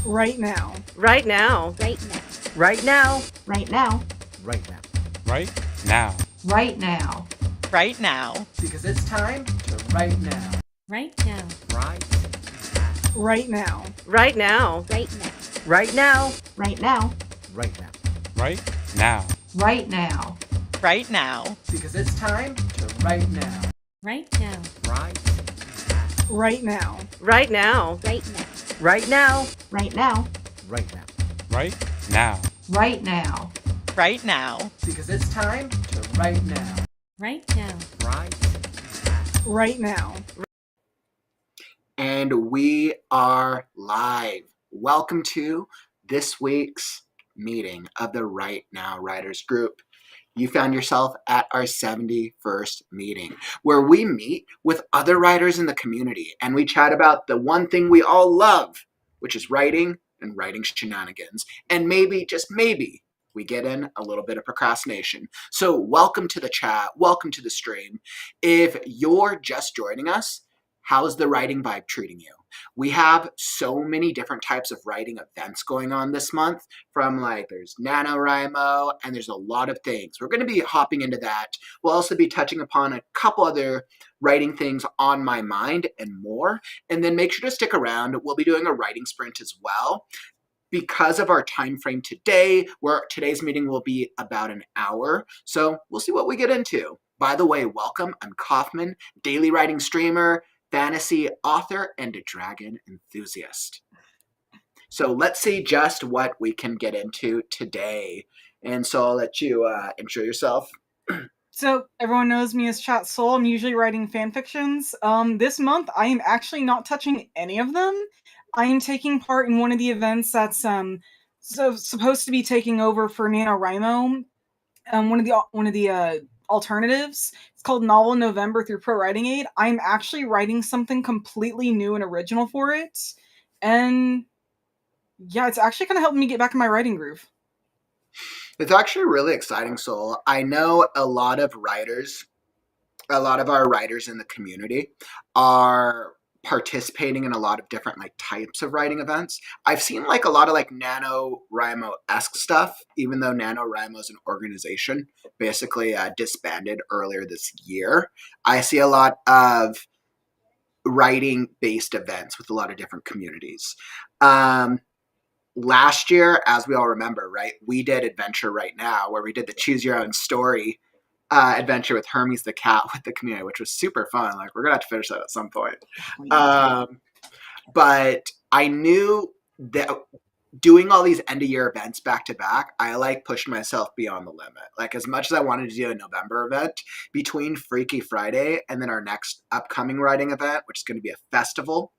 Right now. Right now. Right now. Right now. Right now. Right now. Right now. Right now. Right now. Because it's time to right now. Right now. Right. Right now. Right now. Right now. Right now. Right now. Right now. Right now. Right now. Right now. Because it's time to right now. Right now. Right. Right now. Right now. Right now. Right now. Right now. Right now. Right now. Right now. Right now. Because it's time to right now. Right now. Right. Right now. And we are live. Welcome to this week's meeting of the Right Now Writers Group. You found yourself at our 71st meeting, where we meet with other writers in the community and we chat about the one thing we all love, which is writing and writing shenanigans. And maybe, just maybe, we get in a little bit of procrastination. So welcome to the chat. Welcome to the stream. If you're just joining us, how's the writing vibe treating you? We have so many different types of writing events going on this month, from there's NaNoWriMo, and there's a lot of things. We're going to be hopping into that. We'll also be touching upon a couple other writing things on my mind and more. And then make sure to stick around. We'll be doing a writing sprint as well. Because of our time frame today, where today's meeting will be about an hour. So we'll see what we get into. By the way, welcome. I'm Kaufman, daily writing streamer, fantasy author, and a dragon enthusiast. So let's see just what we can get into today. And so I'll let you intro yourself. So everyone knows me as Chat Soul. I'm usually writing fan fictions. This month I am actually not touching any of them. I am taking part in one of the events that's supposed to be taking over for NaNoWriMo. One of the alternatives. It's called Novel November through Pro Writing Aid. I'm actually writing something completely new and original for it. And yeah, it's actually kind of helping me get back in my writing groove. It's actually really exciting, Soul. I know a lot of our writers in the community are participating in a lot of different types of writing events. I've seen a lot of NaNoWriMo-esque stuff, even though NaNoWriMo is an organization basically disbanded earlier this year. I see a lot of writing-based events with a lot of different communities. Last year, as we all remember, right, we did Adventure Right Now, where we did the Choose Your Own Story adventure with Hermes the cat with the community, which was super fun. We're gonna have to finish that at some point. But I knew that doing all these end of year events back to back, I pushed myself beyond the limit. As much as I wanted to do a November event, between Freaky Friday and then our next upcoming writing event, which is going to be a festival,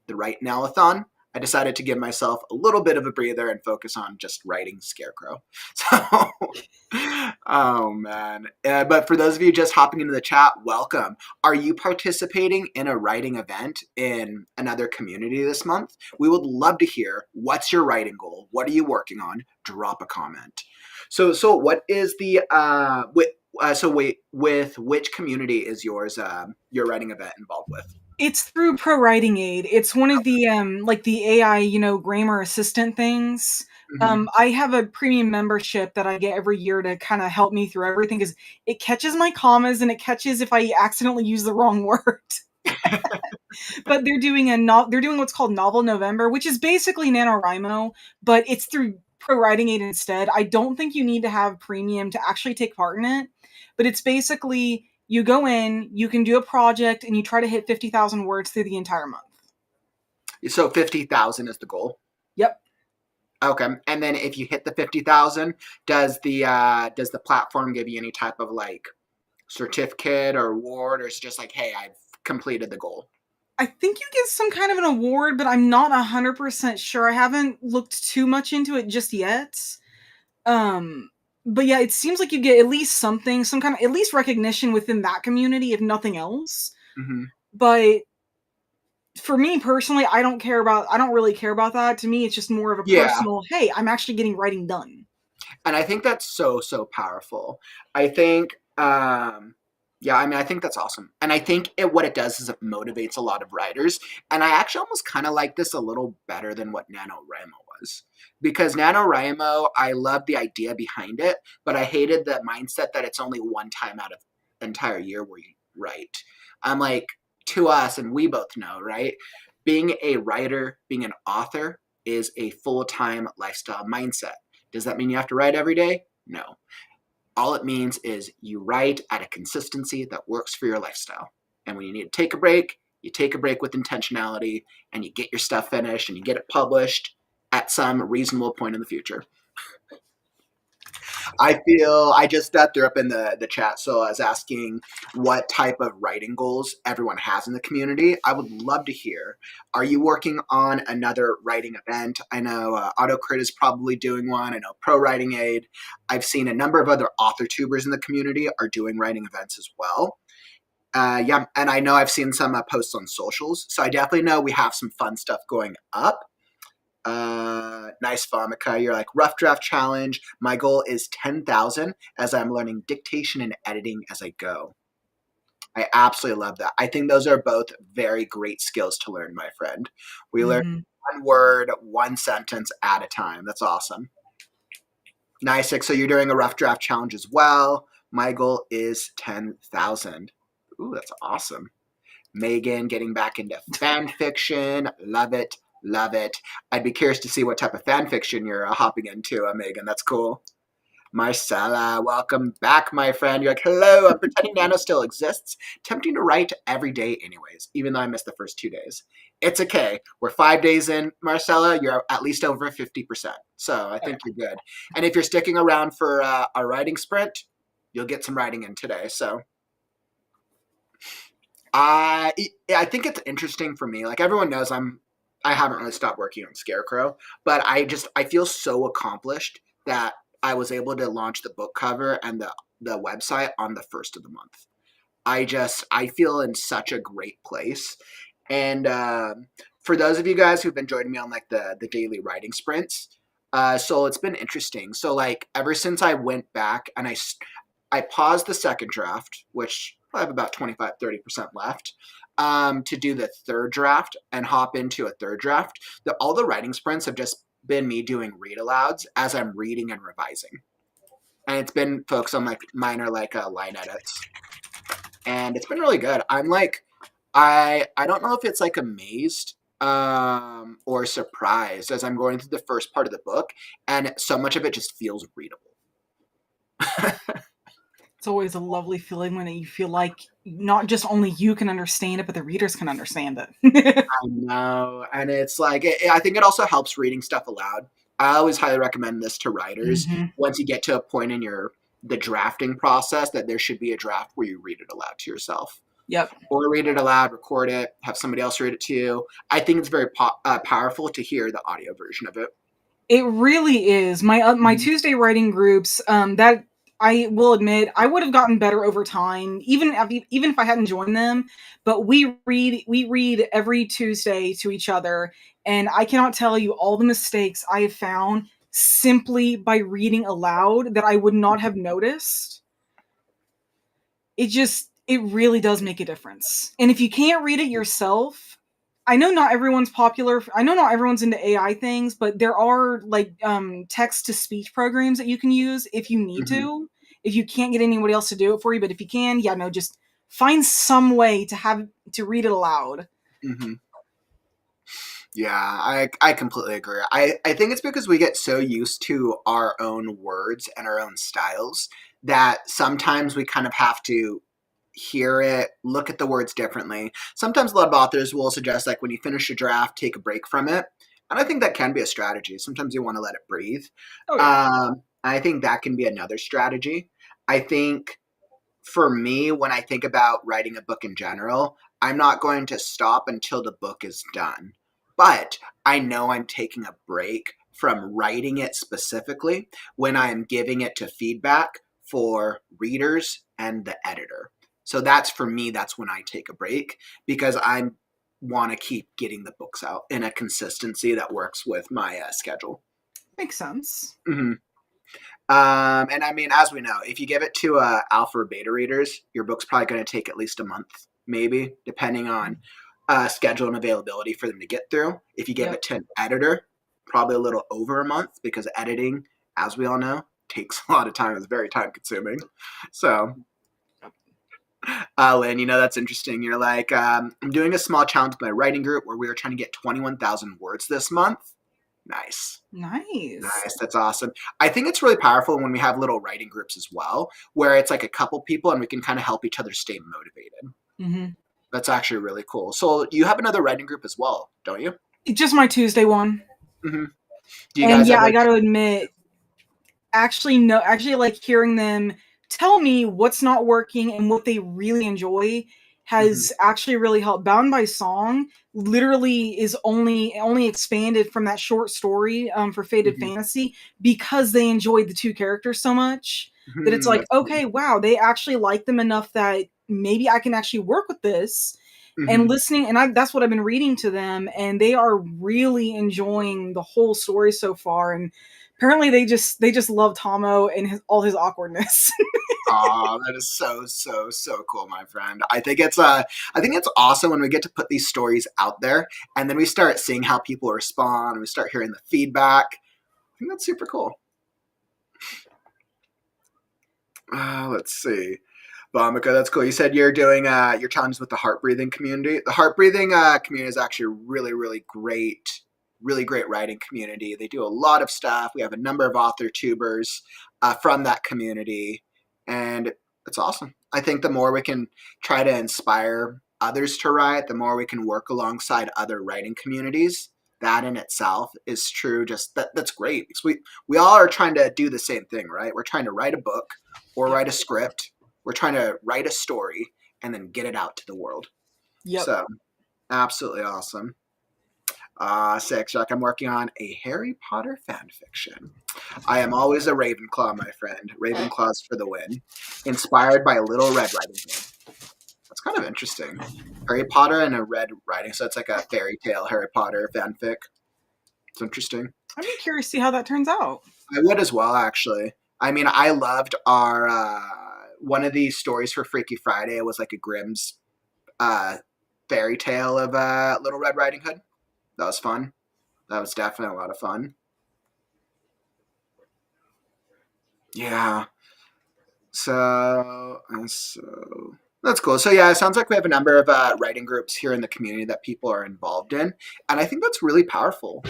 the Right Now-a-thon, I decided to give myself a little bit of a breather and focus on just writing Scarecrow. So, oh man. But for those of you just hopping into the chat, welcome. Are you participating in a writing event in another community this month? We would love to hear, what's your writing goal? What are you working on? Drop a comment. So what is the, with which community is your writing event involved with? It's through Pro Writing Aid. It's one of the the AI, grammar assistant things. Mm-hmm. I have a premium membership that I get every year to kind of help me through everything, because it catches my commas and it catches if I accidentally use the wrong word. But they're doing what's called Novel November, which is basically NaNoWriMo, but it's through Pro Writing Aid instead. I don't think you need to have premium to actually take part in it, but it's basically, you go in, you can do a project, and you try to hit 50,000 words through the entire month. So 50,000 is the goal? Yep. Okay. And then if you hit the 50,000, does the platform give you any type of certificate or award, or is it just hey, I've completed the goal? I think you get some kind of an award, but I'm not 100% sure. I haven't looked too much into it just yet. But yeah, it seems like you get at least something, some kind of, at least recognition within that community, if nothing else. Mm-hmm. But for me personally, I don't really care about that. To me, it's just more of a personal, hey, I'm actually getting writing done. And I think that's so powerful. I think, Yeah, I mean, I think that's awesome. And I think what it does is it motivates a lot of writers. And I actually almost kind of like this a little better than what NaNoWriMo was. Because NaNoWriMo, I love the idea behind it, but I hated the mindset that it's only one time out of the entire year where you write. I'm like, to us, and we both know, right? Being a writer, being an author is a full-time lifestyle mindset. Does that mean you have to write every day? No. All it means is you write at a consistency that works for your lifestyle. And when you need to take a break, you take a break with intentionality and you get your stuff finished and you get it published at some reasonable point in the future. I just threw up in the chat, so I was asking what type of writing goals everyone has in the community. I would love to hear. Are you working on another writing event? I know AutoCrit is probably doing one. I know Pro Writing Aid. I've seen a number of other author tubers in the community are doing writing events as well. Yeah, and I know I've seen some posts on socials, so I definitely know we have some fun stuff going up. Nice, Vomika. You're like, rough draft challenge. My goal is 10,000 as I'm learning dictation and editing as I go. I absolutely love that. I think those are both very great skills to learn, my friend. We learn one word, one sentence at a time. That's awesome. Nice. So you're doing a rough draft challenge as well. My goal is 10,000. Ooh, that's awesome. Megan getting back into fan fiction. Love it. Love it. I'd be curious to see what type of fan fiction you're hopping into, Megan. That's cool. Marcella, welcome back, my friend. You're like, hello, I'm pretending Nano still exists. Tempting to write every day anyways, even though I missed the first 2 days. It's okay. We're 5 days in, Marcella. You're at least over 50%. So I think you're good. And if you're sticking around for a writing sprint, you'll get some writing in today. So I think it's interesting for me. Like everyone knows I haven't really stopped working on Scarecrow, but I feel so accomplished that I was able to launch the book cover and the website on the first of the month. I feel in such a great place. And for those of you guys who've been joining me on like the daily writing sprints, so it's been interesting. So like ever since I went back and I paused the second draft, which I have about 25-30% left, to do the third draft and hop into a third draft. All the writing sprints have just been me doing read alouds as I'm reading and revising. And it's been focused on like minor like line edits. And it's been really good. I'm like, I don't know if it's like amazed or surprised as I'm going through the first part of the book, and so much of it just feels readable. It's always a lovely feeling when you feel like not just only you can understand it, but the readers can understand it. I know. And it's like, I think it also helps reading stuff aloud. I always highly recommend this to writers. Once you get to a point in the drafting process, that there should be a draft where you read it aloud to yourself. Yep. Or read it aloud, record it, have somebody else read it to you. I think it's very powerful to hear the audio version of it. It really is. My Tuesday writing groups, that I will admit, I would have gotten better over time, even if I hadn't joined them. But we read every Tuesday to each other, and I cannot tell you all the mistakes I have found simply by reading aloud that I would not have noticed. It really does make a difference. And if you can't read it yourself, I know not everyone's popular. I know not everyone's into AI things, but there are like text to speech programs that you can use if you need to. If you can't get anybody else to do it for you, but if you can, just find some way to read it aloud. Yeah, I completely agree. I think it's because we get so used to our own words and our own styles that sometimes we kind of have to hear it, look at the words differently. Sometimes a lot of authors will suggest like when you finish a draft, take a break from it. And I think that can be a strategy. Sometimes you want to let it breathe. Oh, yeah. I think that can be another strategy. I think for me, when I think about writing a book in general, I'm not going to stop until the book is done. But I know I'm taking a break from writing it specifically when I'm giving it to feedback for readers and the editor. So that's for me, that's when I take a break because I want to keep getting the books out in a consistency that works with my schedule. Makes sense. And I mean, as we know, if you give it to alpha or beta readers, your book's probably going to take at least a month, maybe, depending on schedule and availability for them to get through. If you give Yep. it to an editor, probably a little over a month, because editing, as we all know, takes a lot of time. It's very time consuming. So, Lynn, you know, that's interesting. You're like, I'm doing a small challenge with my writing group where we were trying to get 21,000 words this month. Nice. Nice. That's awesome. I think it's really powerful when we have little writing groups as well, where it's like a couple people and we can kind of help each other stay motivated. Mm-hmm. That's actually really cool. So you have another writing group as well, don't you? Just my Tuesday one. Mm-hmm. Do you And guys yeah, ever? I got to admit, actually like hearing them tell me what's not working and what they really enjoy has actually really helped. Bound by Song literally is only expanded from that short story for Faded Mhm. Fantasy because they enjoyed the two characters so much that it's like, That's cool. okay, wow, they actually like them enough that maybe I can actually work with this. And Mhm. listening, and that's what I've been reading to them, and they are really enjoying the whole story so far. And apparently, they just love Tomo and all his awkwardness. Oh, that is so cool, my friend. I think it's awesome when we get to put these stories out there and then we start seeing how people respond and we start hearing the feedback. I think that's super cool. Let's see. Bamika, that's cool. You said you're doing your challenges with the heart breathing community. The heart breathing community is actually really really great writing community. They do a lot of stuff. We have a number of author tubers from that community, and it's awesome. I think the more we can try to inspire others to write, the more we can work alongside other writing communities. That in itself is true. Just that's great because we all are trying to do the same thing, right? We're trying to write a book or write a script. We're trying to write a story and then get it out to the world. Yep. So absolutely awesome. Six, Jack, I'm working on a Harry Potter fan fiction. I am always a Ravenclaw, my friend. Ravenclaws for the win. Inspired by Little Red Riding Hood. That's kind of interesting. Harry Potter and a Red Riding, so it's like a fairy tale Harry Potter fanfic. It's interesting. I'd be curious to see how that turns out. I would as well, actually. I mean, I loved our one of these stories for Freaky Friday. It was like a Grimm's fairy tale of Little Red Riding Hood. That was fun. That was definitely a lot of fun. Yeah. So that's cool. So yeah, it sounds like we have a number of writing groups here in the community that people are involved in, and I think that's really powerful.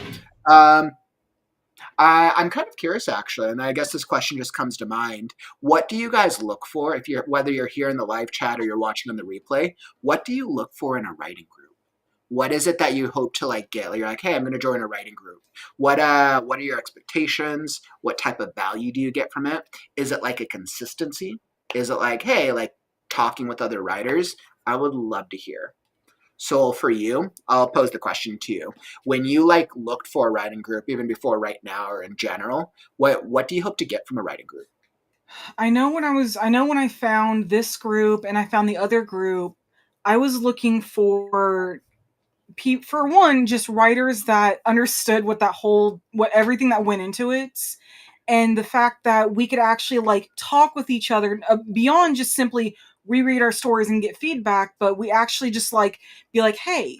I'm kind of curious, actually, and I guess this question just comes to mind. What do you guys look for if whether you're here in the live chat or you're watching on the replay? What do you look for in a writing group? What is it that you hope to like get? You're like, hey, I'm going to join a writing group. What are your expectations? What type of value do you get from it? Is it like a consistency? Is it like, hey, like talking with other writers? I would love to hear. So for you, I'll pose the question to you. When you like looked for a writing group, even before right now or in general, what do you hope to get from a writing group? I know when I found this group and I found the other group, I was looking for one, just writers that understood what everything that went into it, and the fact that we could actually like talk with each other beyond just simply reread our stories and get feedback, but we actually just like be like, hey,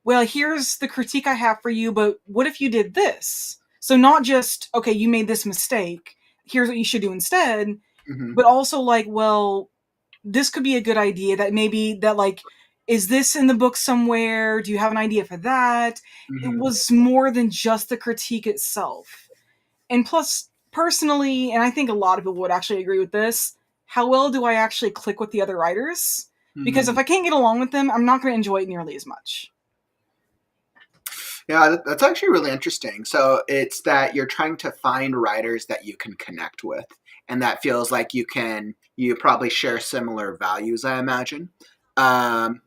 well, here's the critique I have for you, but what if you did this? So not just, okay, you made this mistake, here's what you should do instead, Mm-hmm. but also like, well, this could be a good idea that maybe that like, is this in the book somewhere? Do you have an idea for that? It Mm-hmm. was more than just the critique itself. And plus, personally, and I think a lot of people would actually agree with this, how well do I actually click with the other writers? Because if I can't get along with them, I'm not going to enjoy it nearly as much. Yeah, that's actually really interesting. So it's that you're trying to find writers that you can connect with, and that feels like you probably share similar values, I imagine. That's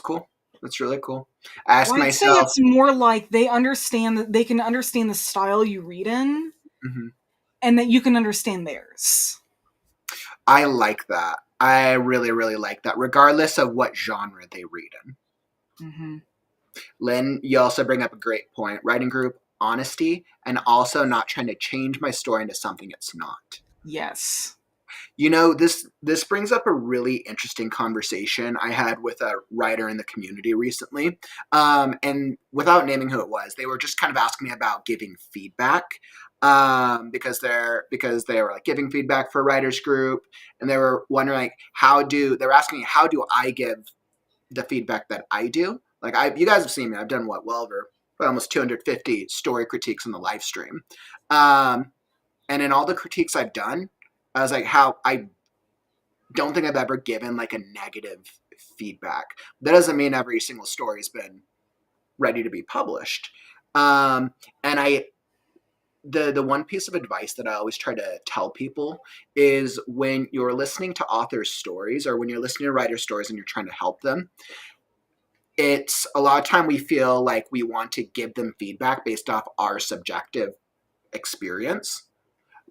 cool. That's really cool. I ask Well, I'd say myself. it's more like they can understand the style you read in, Mhm. and that you can understand theirs. I like that. I really like that, regardless of what genre they read in. Mm-hmm. Lynn, you also bring up a great point. Writing group honesty and also not trying to change my story into something it's not. Yes. This brings up a really interesting conversation I had with a writer in the community recently. And without naming who it was, they were just kind of asking me about giving feedback. Because they were like giving feedback for a writers group, and they were wondering like they were asking me how do I give the feedback that I do? Like you guys have seen me. I've done over almost 250 story critiques in the live stream. And in all the critiques I've done, I was like, how I don't think I've ever given like a negative feedback. That doesn't mean every single story's been ready to be published. And the one piece of advice that I always try to tell people is when you're listening to authors' stories or when you're listening to writers' stories and you're trying to help them, it's a lot of time we feel like we want to give them feedback based off our subjective experience.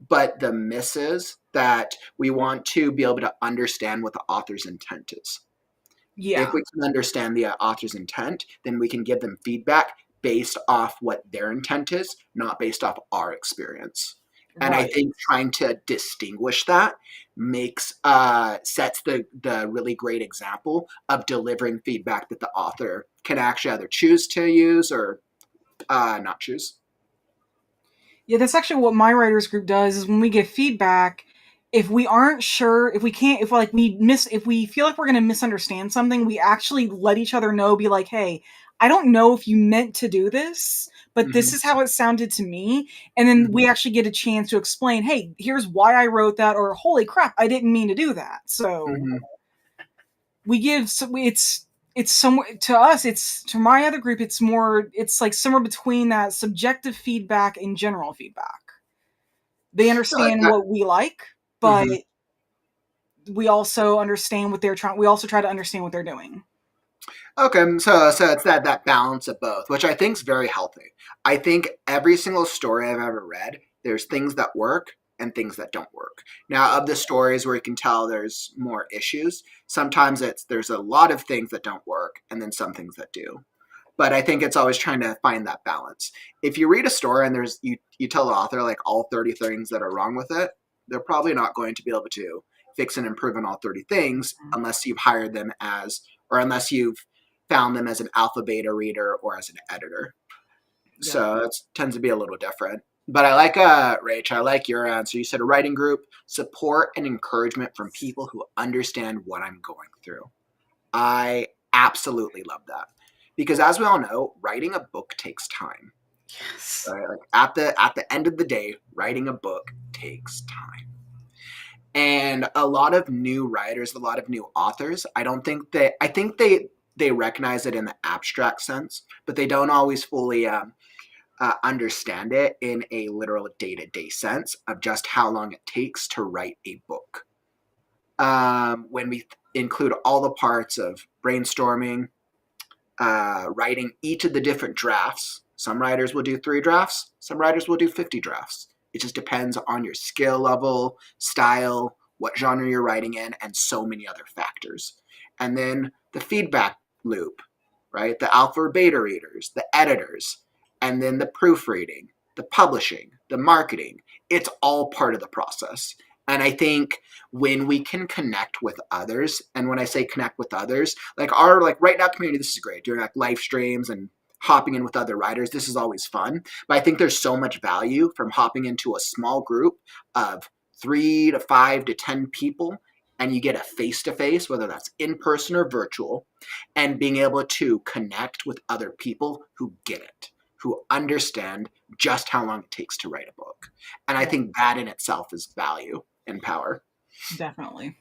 But the miss is that we want to be able to understand what the author's intent is. Yeah. If we can understand the author's intent, then we can give them feedback based off what their intent is, not based off our experience. And I think trying to distinguish that sets the really great example of delivering feedback that the author can actually either choose to use or not choose. Yeah, that's actually what my writers group does is when we give feedback, if we aren't sure, if we feel like we're going to misunderstand something, we actually let each other know, be like, hey, I don't know if you meant to do this, but this is how it sounded to me. And then we actually get a chance to explain, hey, here's why I wrote that, or holy crap, I didn't mean to do that. So we give, it's somewhere to us, it's to my other group, it's like somewhere between that subjective feedback and general feedback. They understand what we like, but we also understand what they're trying. We also try to understand what they're doing. Okay, so it's that balance of both, which I think is very healthy. I think every single story I've ever read, there's things that work and things that don't work. Now, of the stories where you can tell there's more issues, sometimes there's a lot of things that don't work and then some things that do. But I think it's always trying to find that balance. If you read a story and you tell the author like all 30 things that are wrong with it, they're probably not going to be able to fix and improve on all 30 things unless you've hired them unless you've found them as an alpha beta reader or as an editor. Yeah. So it tends to be a little different. But I like, Rach, I like your answer. You said a writing group, support and encouragement from people who understand what I'm going through. I absolutely love that. Because as we all know, writing a book takes time. Yes. Right? Like at the end of the day, writing a book takes time. And a lot of new writers, a lot of new authors, I think they recognize it in the abstract sense, but they don't always fully understand it in a literal day-to-day sense of just how long it takes to write a book. When we include all the parts of brainstorming, writing each of the different drafts. Some writers will do 3 drafts. Some writers will do 50 drafts. It just depends on your skill level, style, what genre you're writing in, and so many other factors. And then the feedback loop, right? The alpha or beta readers, the editors, and then the proofreading, the publishing, the marketing. It's all part of the process. And I think when we can connect with others, and when I say connect with others, like our right now community, this is great. Doing like live streams and hopping in with other writers, this is always fun. But I think there's so much value from hopping into a small group of 3 to 5 to 10 people, and you get a face-to-face, whether that's in person or virtual, and being able to connect with other people who get it, who understand just how long it takes to write a book. And I think that in itself is value and power. Definitely.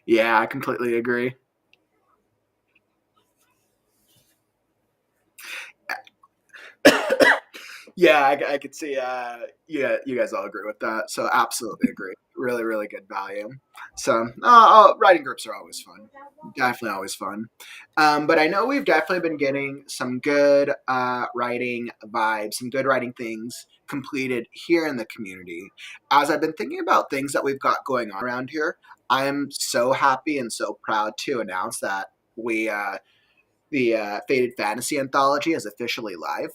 Yeah, I completely agree. Yeah, I could see. Yeah, you guys all agree with that. So absolutely agree. Really, really good value. So writing groups are always fun. Definitely always fun. But I know we've definitely been getting some good writing vibes, some good writing things completed here in the community. As I've been thinking about things that we've got going on around here, I am so happy and so proud to announce that we the Faded Fantasy Anthology is officially live.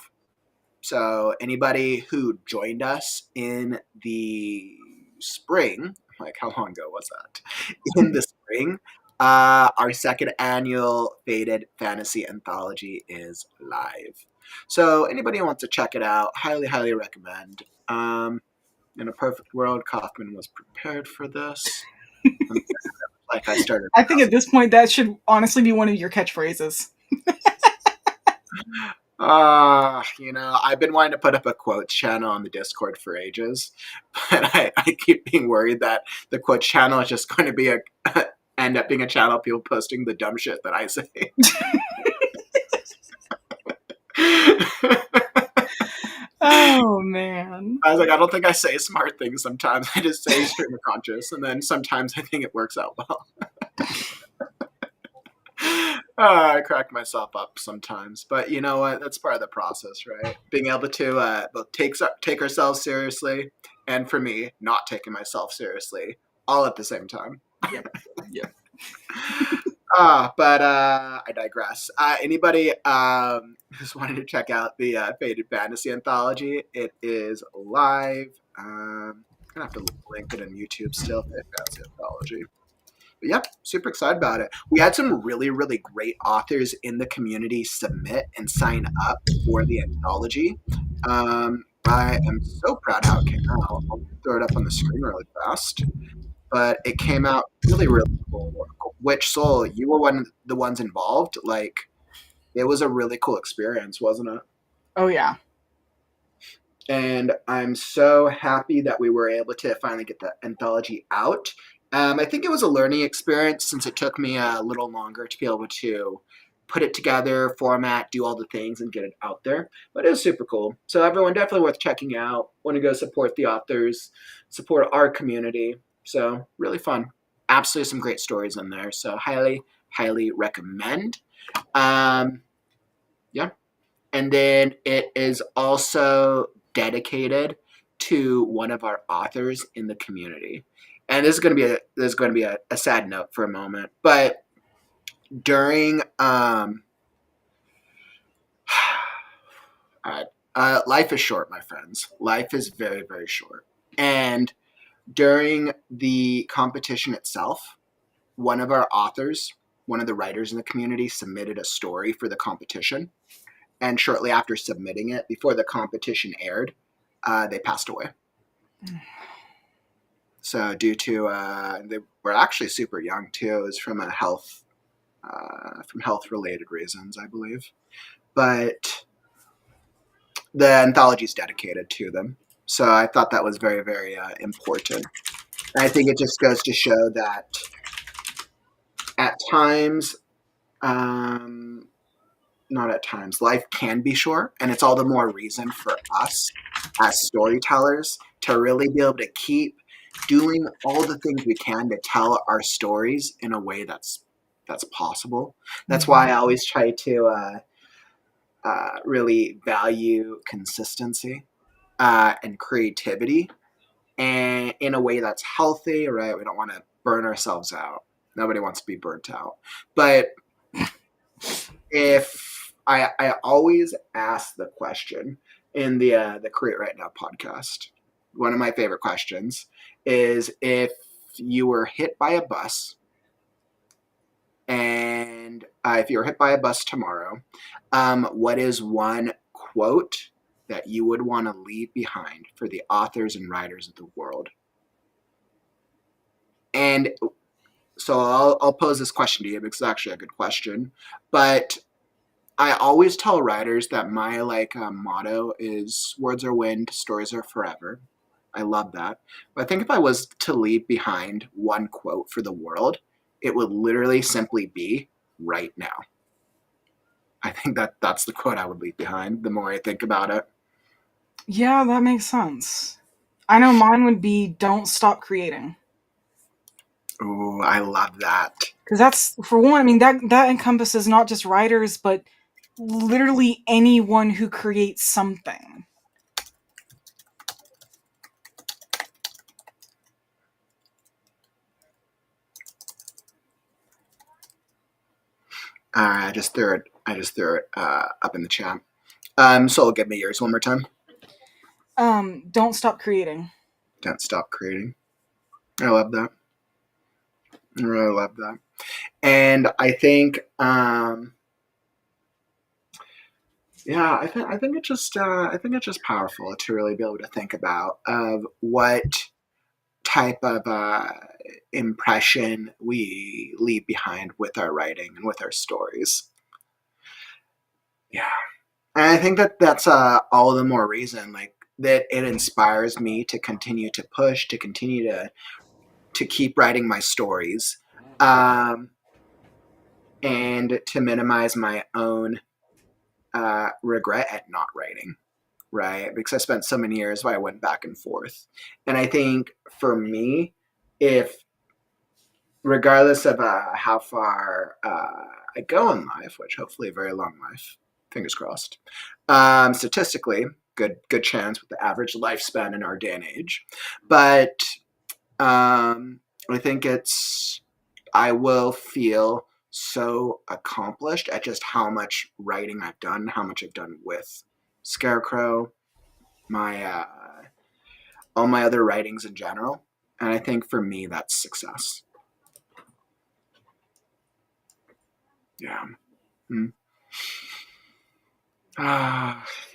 So anybody who joined us in the spring, like how long ago was that? In the spring, our second annual Faded Fantasy Anthology is live. So anybody who wants to check it out, highly, highly recommend. In a perfect world, Kaufman was prepared for this. Like I started. I think at this point that should honestly be one of your catchphrases. I've been wanting to put up a quotes channel on the Discord for ages, but I keep being worried that the quotes channel is just going to be end up being a channel of people posting the dumb shit that I say. Oh man. I was like, I don't think I say smart things sometimes. I just say stream of conscious, and then sometimes I think it works out well. I crack myself up sometimes, but you know what? That's part of the process, right? Being able to both take ourselves seriously, and for me, not taking myself seriously, all at the same time. Yep. But I digress. Anybody who's wanting to check out the Faded Fantasy Anthology, it is live. I'm gonna have to link it on YouTube still. Faded Fantasy Anthology. But yep, super excited about it. We had some really, really great authors in the community submit and sign up for the anthology. I am so proud how it came out. I'll throw it up on the screen really fast. But it came out really, really cool. Witch Soul, you were one of the ones involved. Like, it was a really cool experience, wasn't it? Oh yeah. And I'm so happy that we were able to finally get the anthology out. I think it was a learning experience since it took me a little longer to be able to put it together, format, do all the things, and get it out there. But it was super cool. So everyone, definitely worth checking out. Want to go support the authors, support our community. So really fun. Absolutely some great stories in there. So highly, highly recommend. Yeah. And then it is also dedicated to one of our authors in the community. And this is going to be a sad note for a moment, but during life is short, my friends. Life is very, very short. And during the competition itself, one of our authors, one of the writers in the community, submitted a story for the competition. And shortly after submitting it, before the competition aired, they passed away. So due to they were actually super young too. It was from health related reasons, I believe. But the anthology is dedicated to them. So I thought that was very, very important. And I think it just goes to show that at times, not at times, life can be short, and it's all the more reason for us as storytellers to really be able to keep doing all the things we can to tell our stories in a way that's possible. That's why I always try to really value consistency and creativity, and in a way that's healthy, right? We don't want to burn ourselves out. Nobody wants to be burnt out. But if I always ask the question in the Create Right Now podcast, one of my favorite questions is, if you were hit by a bus, and if you were hit by a bus tomorrow, what is one quote that you would want to leave behind for the authors and writers of the world? And so I'll pose this question to you because it's actually a good question. But I always tell writers that my motto is words are wind, stories are forever. I love that. But I think if I was to leave behind one quote for the world, it would literally simply be right now. I think that's the quote I would leave behind the more I think about it. Yeah, that makes sense. I know mine would be don't stop creating. Ooh, I love that. Because that's, for one, I mean, that encompasses not just writers, but literally anyone who creates something. I just threw I just threw it up in the chat. Soul, give me yours one more time. Don't stop creating. Don't stop creating. I love that. I really love that. And I think, yeah, I think it's just powerful to really be able to think about of what type of impression we leave behind with our writing and with our stories. Yeah, and I think that that's all the more reason like that it inspires me to continue to push, to continue to keep writing my stories, and to minimize my own regret at not writing. Right, because I spent so many years where I went back and forth, and I think for me, if regardless of how far I go in life, which hopefully a very long life, fingers crossed. Statistically, good chance with the average lifespan in our day and age, but I think I will feel so accomplished at just how much writing I've done, how much I've done with Scarecrow, my all my other writings in general, and I think for me that's success. Yeah. Mm.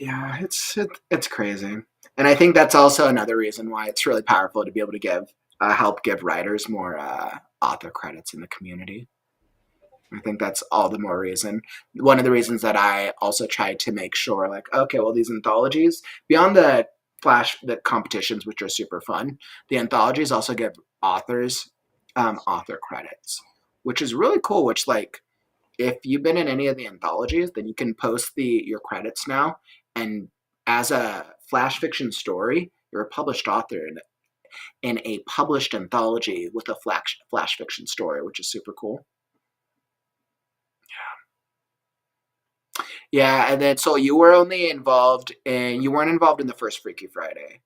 Yeah, it's crazy, and I think that's also another reason why it's really powerful to be able to help give writers more author credits in the community. I think that's all the more reason. One of the reasons that I also try to make sure, like, okay, well, these anthologies, beyond the competitions, which are super fun, the anthologies also give authors author credits, which is really cool. Which, like, if you've been in any of the anthologies, then you can post your credits now. And as a flash fiction story, you're a published author in a published anthology with a flash fiction story, which is super cool. Yeah, and then so you weren't involved in the first Freaky Friday.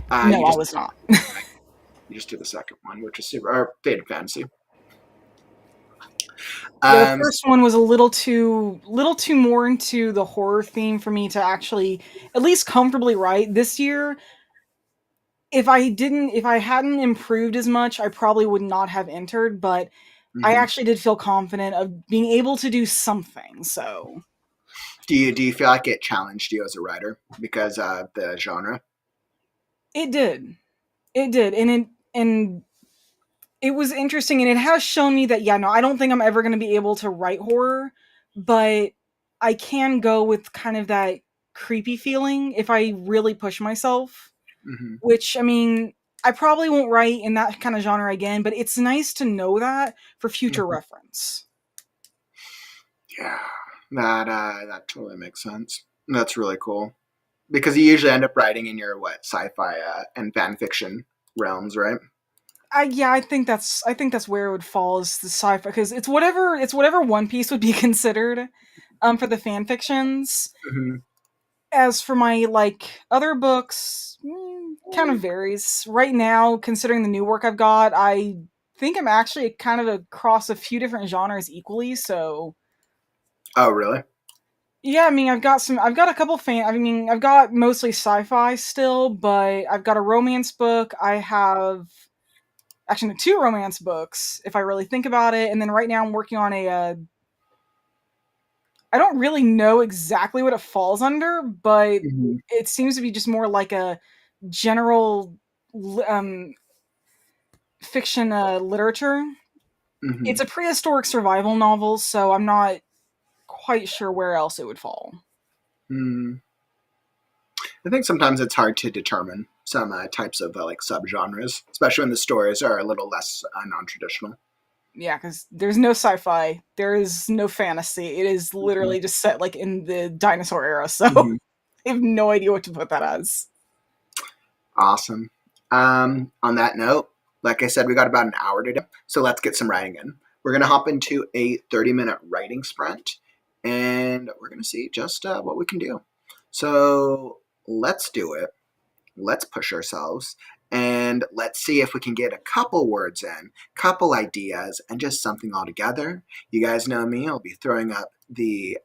No, I was not. You just did the second one, which is super, or Faded Fantasy. Yeah, the first one was a little too more into the horror theme for me to actually at least comfortably write. This year, if I hadn't improved as much, I probably would not have entered, but I actually did feel confident of being able to do something. So, do you feel like it challenged you as a writer because of the genre? It did, and it was interesting, and it has shown me that no, I don't think I'm ever going to be able to write horror, but I can go with kind of that creepy feeling if I really push myself. Which, I mean, I probably won't write in that kind of genre again, but it's nice to know that for future reference. Yeah, that totally makes sense. That's really cool because you usually end up writing in your sci-fi and fan fiction realms, right? Yeah, I think that's where it would fall, is the sci-fi, because it's whatever One Piece would be considered for the fan fictions. As for my other books, kind of varies. Right now, considering the new work I've got, I think I'm actually kind of across a few different genres equally. So, oh really? Yeah, I mean, I've got a couple I've got mostly sci-fi still, but I've got a romance book. I have actually two romance books, if I really think about it, and then right now I'm working on a. I don't really know exactly what it falls under, but it seems to be just more like a general fiction literature. It's a prehistoric survival novel, so I'm not quite sure where else it would fall. I think sometimes it's hard to determine some types of subgenres, especially when the stories are a little less non-traditional. Yeah, because there's no sci-fi, there is no fantasy. It is literally just set in the dinosaur era, so I have no idea what to put that as. Awesome. On that note, like I said, we got about an hour to do, so let's get some writing in. We're going to hop into a 30-minute writing sprint, and we're going to see just what we can do. So let's do it. Let's push ourselves. And let's see if we can get a couple words in, couple ideas, and just something all together. You guys know me, I'll be throwing up the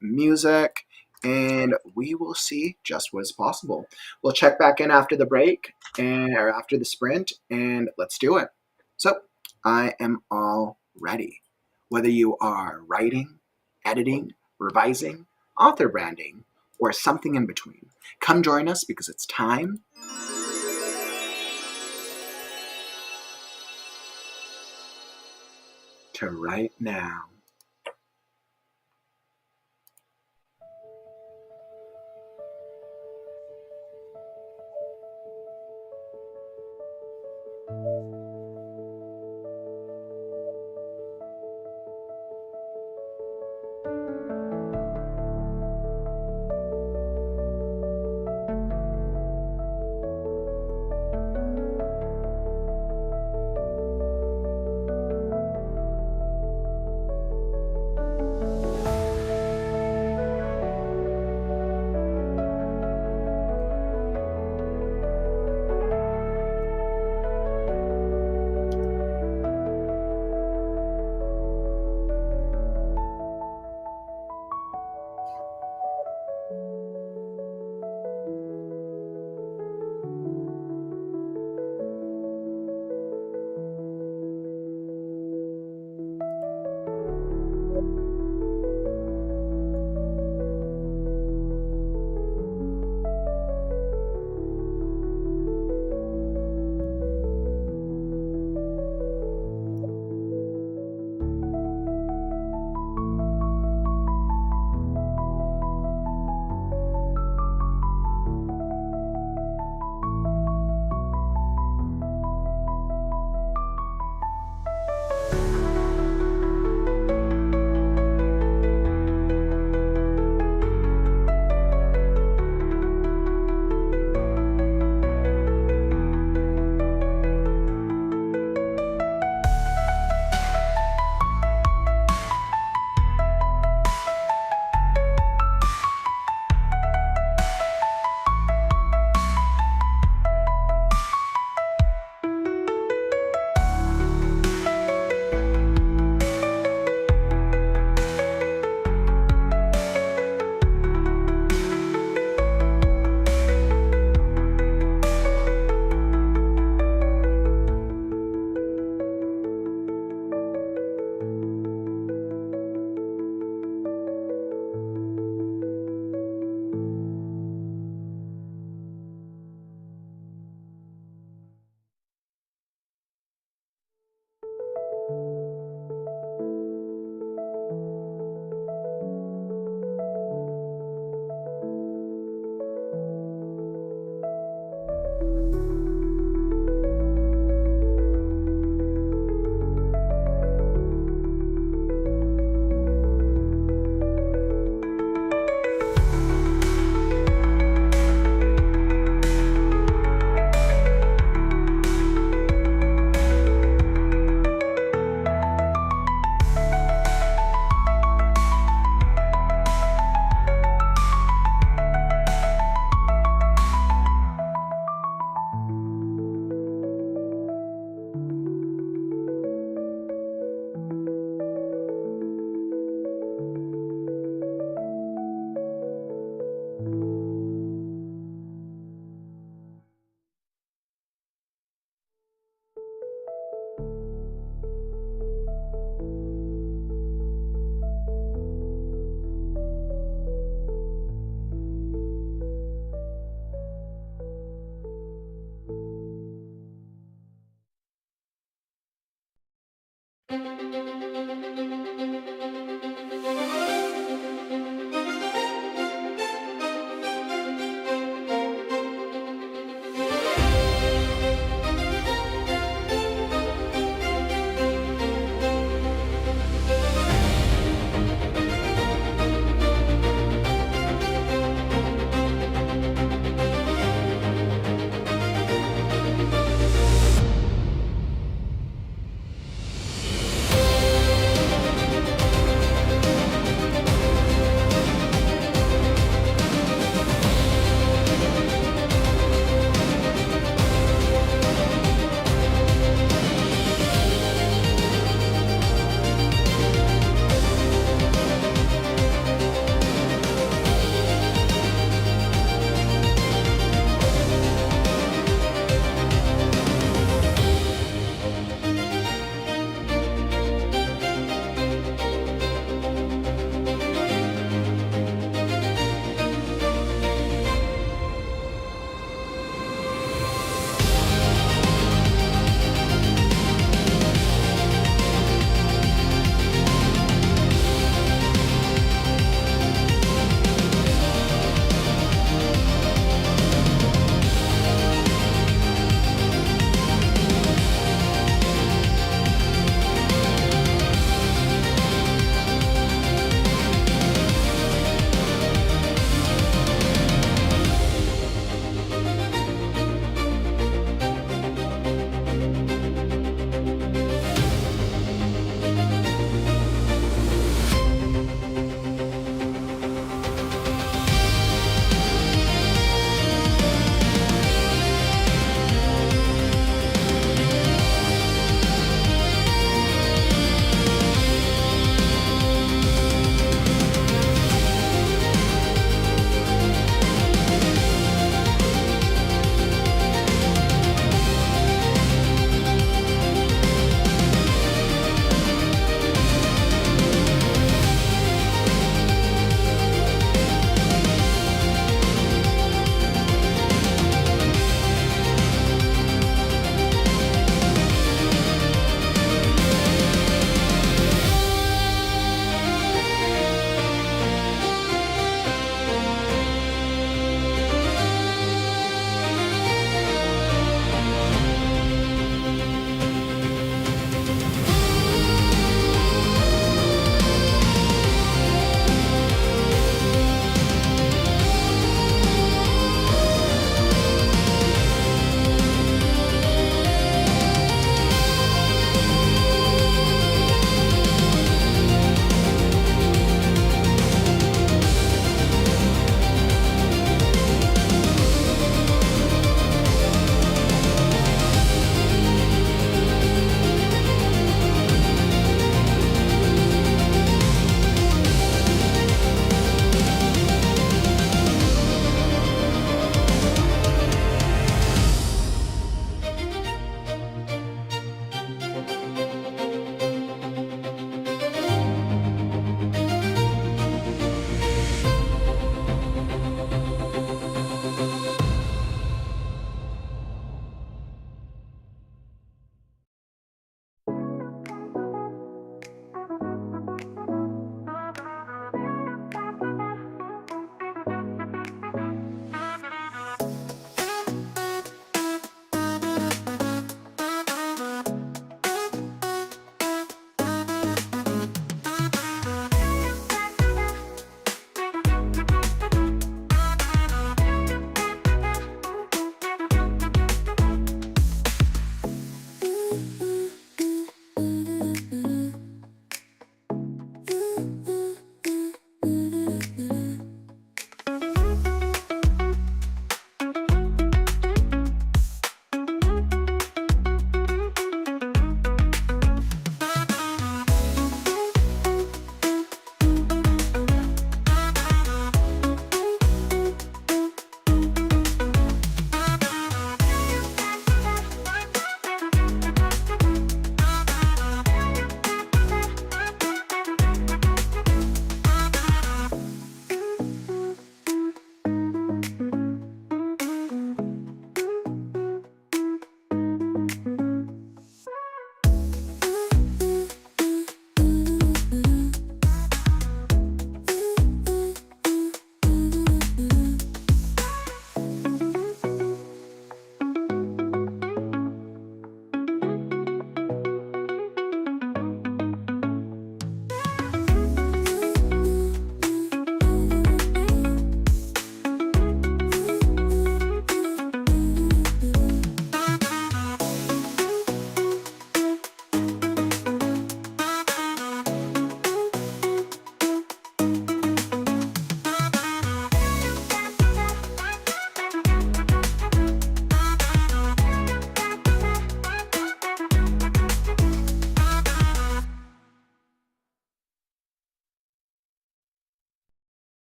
music, and we will see just what is possible. We'll check back in after the break or after the sprint, and let's do it. So I am all ready. Whether you are writing, editing, revising, author branding, or something in between, come join us because it's time to write now.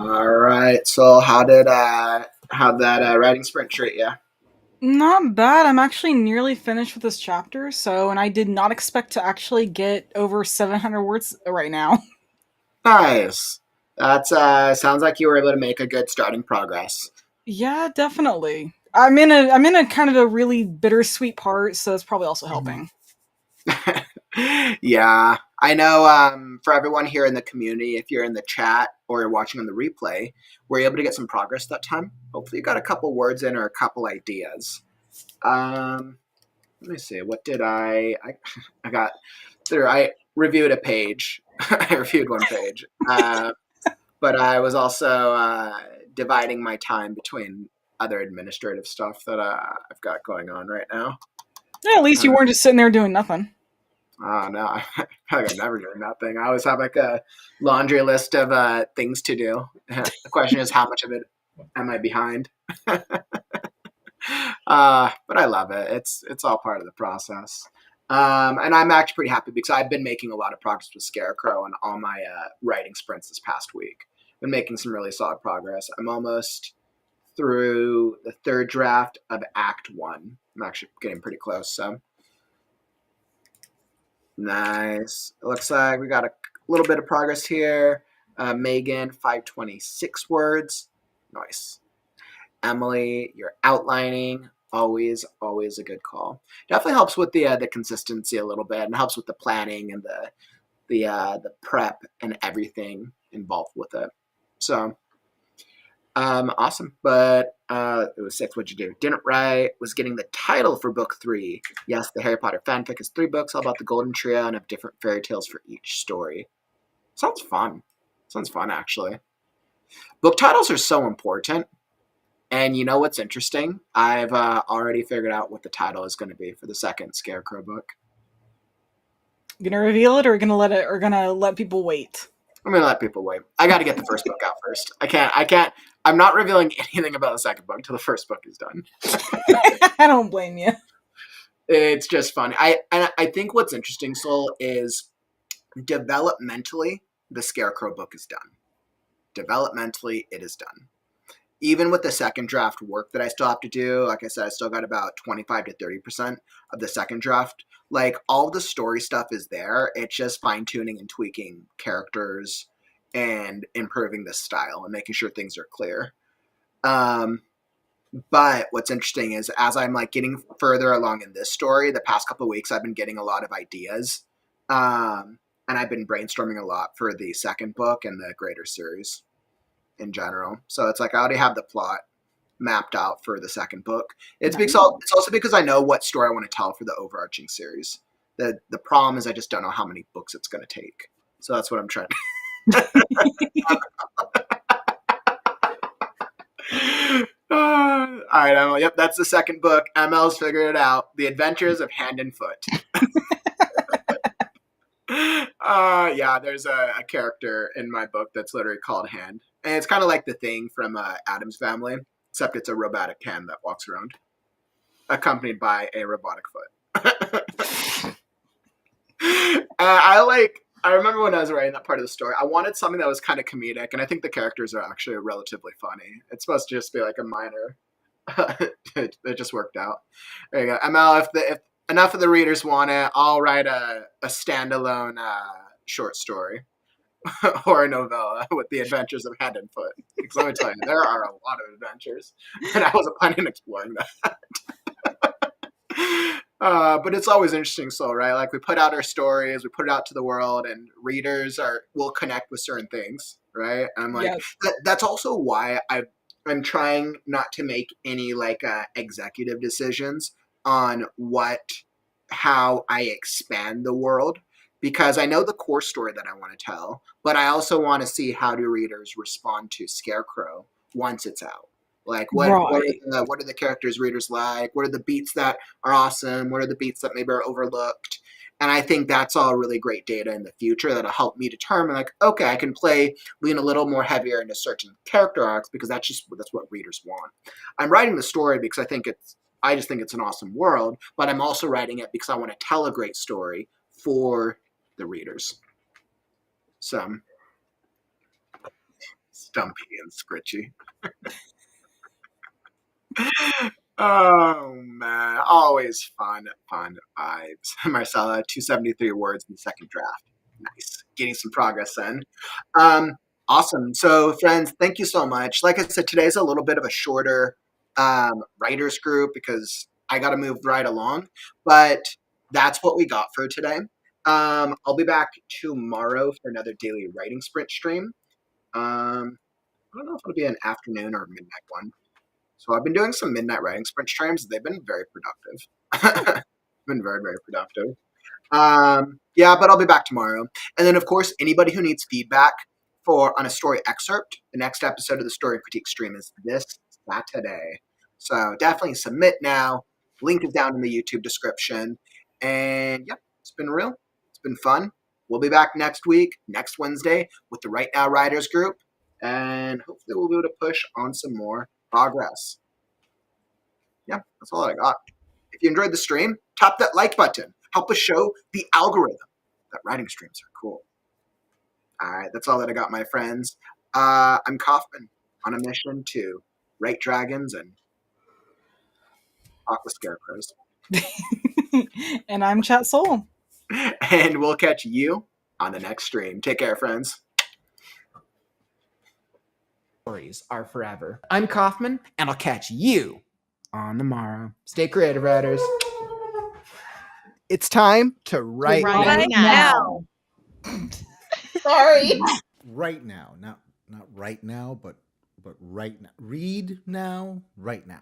All right. So how did how that writing sprint treat you? Not bad. I'm actually nearly finished with this chapter, and I did not expect to actually get over 700 words right now. Nice. That's sounds like you were able to make a good starting progress. Yeah, definitely. I'm in a kind of a really bittersweet part, so it's probably also helping. Yeah, I know. For everyone here in the community, if you're in the chat or you're watching on the replay, we're able to get some progress that time. Hopefully, you got a couple words in or a couple ideas. Let me see. What did I got through? I reviewed a page. I reviewed one page, but I was also dividing my time between other administrative stuff that I've got going on right now. Yeah, at least you weren't just sitting there doing nothing. Oh no, I feel like I'm never doing that thing. I always have like a laundry list of things to do. The question is, how much of it am I behind? But I love it. It's all part of the process. And I'm actually pretty happy because I've been making a lot of progress with Scarecrow and all my writing sprints this past week. Been making some really solid progress. I'm almost through the third draft of Act 1. I'm actually getting pretty close, so. Nice. It looks like we got a little bit of progress here. Megan, 526 words. Nice. Emily, you're outlining. Always a good call. Definitely helps with the consistency a little bit, and helps with the planning and the prep and everything involved with it. So, awesome. But it was 6. What'd you do? Didn't write. Was getting the title for book 3. Yes, the Harry Potter fanfic is 3 books all about the Golden Trio and have different fairy tales for each story. Sounds fun. Sounds fun, actually. Book titles are so important. And you know what's interesting? I've already figured out what the title is going to be for the second Scarecrow book. You gonna reveal it, or gonna let people wait? I'm gonna let people wait. I got to get the first book out first. I can't. I'm not revealing anything about the second book until the first book is done. I don't blame you. It's just fun. I think what's interesting, Soul, is developmentally the Scarecrow book is done. Developmentally, it is done. Even with the second draft work that I still have to do, like I said, I still got about 25 to 30% of the second draft. Like, all the story stuff is there. It's just fine-tuning and tweaking characters and improving the style and making sure things are clear. But what's interesting is as I'm like getting further along in this story, the past couple of weeks, I've been getting a lot of ideas. And I've been brainstorming a lot for the second book and the greater series in general. So it's like I already have the plot mapped out for the second book. It's also because I know what story I want to tell for the overarching series. The problem is I just don't know how many books it's going to take. So that's what I'm trying to all right, Emma. Yep, that's the second book. ML's figured it out. The Adventures of Hand and Foot. Yeah, there's a character in my book that's literally called Hand. And it's kind of like the Thing from Addams Family, except it's a robotic hand that walks around, accompanied by a robotic foot. I remember when I was writing that part of the story, I wanted something that was kind of comedic, and I think the characters are actually relatively funny. It's supposed to just be like a minor. It just worked out. There you go. ML, if enough of the readers want it, I'll write a standalone short story or a novella with the adventures of Hand and Foot. Because let me tell you, there are a lot of adventures, and I wasn't planning on exploring that. But it's always interesting, so right? Like we put out our stories, we put it out to the world, and readers will connect with certain things, right? And I'm like, yes. That's also why I'm trying not to make any like executive decisions on how I expand the world, because I know the core story that I want to tell, but I also want to see how do readers respond to Scarecrow once it's out. Like what are the characters readers like? What are the beats that are awesome? What are the beats that maybe are overlooked? And I think that's all really great data in the future that'll help me determine like, okay, I can lean a little more heavier into certain character arcs because that's what readers want. I'm writing the story because I just think it's an awesome world, but I'm also writing it because I want to tell a great story for the readers. So Stumpy and Scritchy. Oh man, always fun vibes. Marcella, 273 words in the second draft. Nice. Getting some progress in. Awesome. So, friends, thank you so much. Like I said, today's a little bit of a shorter writers group because I got to move right along. But that's what we got for today. I'll be back tomorrow for another daily writing sprint stream. I don't know if it'll be an afternoon or a midnight one. So I've been doing some midnight writing sprint streams. They've been very productive. Been very, very productive. Yeah, but I'll be back tomorrow. And then, of course, anybody who needs feedback on a story excerpt, the next episode of the Story Critique stream is this Saturday. So definitely submit now. Link is down in the YouTube description. And yeah, it's been real. It's been fun. We'll be back next week, next Wednesday, with the Right Now Writers Group. And hopefully we'll be able to push on some more progress. Yeah, that's all I got. If you enjoyed the stream, tap that like button. Help us show the algorithm that writing streams are cool. All right, that's all that I got, my friends. I'm Kaufman on a mission to write dragons and talk with scarecrows. And I'm Chat Soul. And we'll catch you on the next stream. Take care, friends. Stories are forever. I'm Kaufman, and I'll catch you on the morrow. Stay creative, writers. It's time to write Right now. now. Sorry. Right now, not right now, but right now. Read now, right now.